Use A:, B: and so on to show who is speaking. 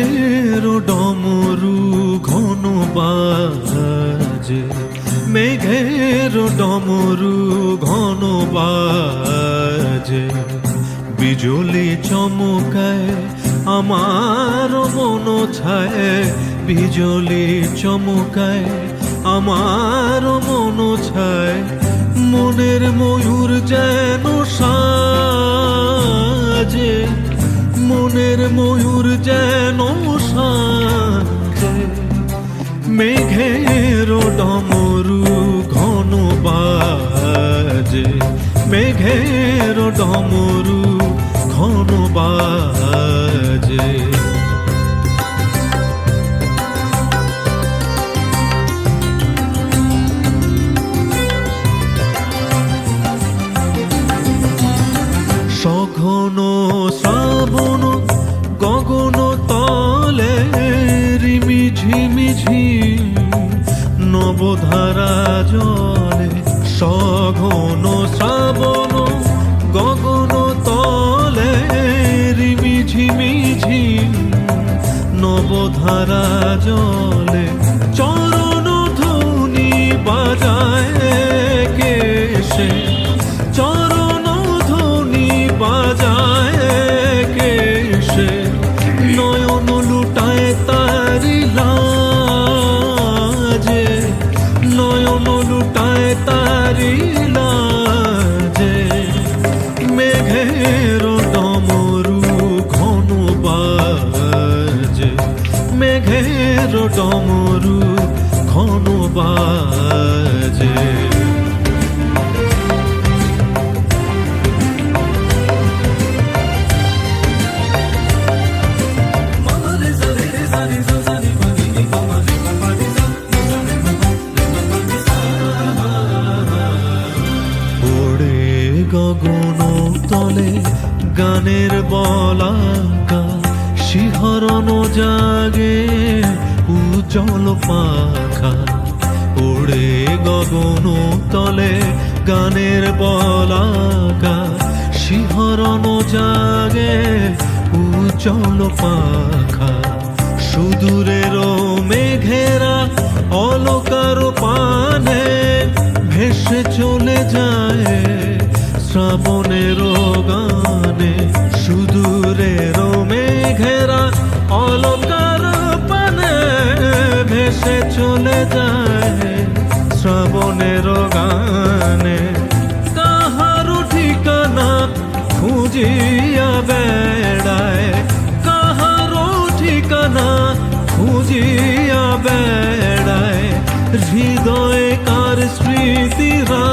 A: মেঘের ডমরু ঘন বাজে, মেঘের ডমরু ঘন বাজে, বিজলি চমকায় আমার মন ছায়, বিজলি চমকায় আমার মন ছায়, মনের ময়ূর যেন সাজে, মনের ময়ূর যেন সাজে, মেঘের ডমরু ঘন বাজে, মেঘের ডমরু ঘন বাজে। সঘন শ্রাবণ গগন তলে রিমি ঝিমিঝি নবধারা জলে, সঘন শ্রাবণ গগন তলে রিমি ঝিমিঝি নবধারা জলে, চরণ ধ্বনি বাজায় কে সে, চরণ ধ্বনি বাজায় কে সে, নয়ন লুটায় তারি লাজে, নয়ন লুটায় তারি লাজে, মেঘের ডমরু ঘন বাজে, মেঘের ডমরু ঘন বাজে। গগন তলে গানের বলাকা, শিহরণ জাগে উজ্জ্বল পাখা, ওড়ে গগন তলে গানের বলাকা, শিহরণ জাগে উজ্জ্বল পাখা, সুদূরের মেঘেরা অলকার পানে ভেসে চলে যায় শ্রাবণের গানে, সুদূরের মেঘেরা অলকার পানে ভেসে চলে যায় শ্রাবণের গানে, কাহারো ঠিকানা খুঁজিয়া বেড়ায়, কাহারো ঠিকানা খুঁজিয়া বেড়ায়, হৃদয়ে কার স্মৃতিরা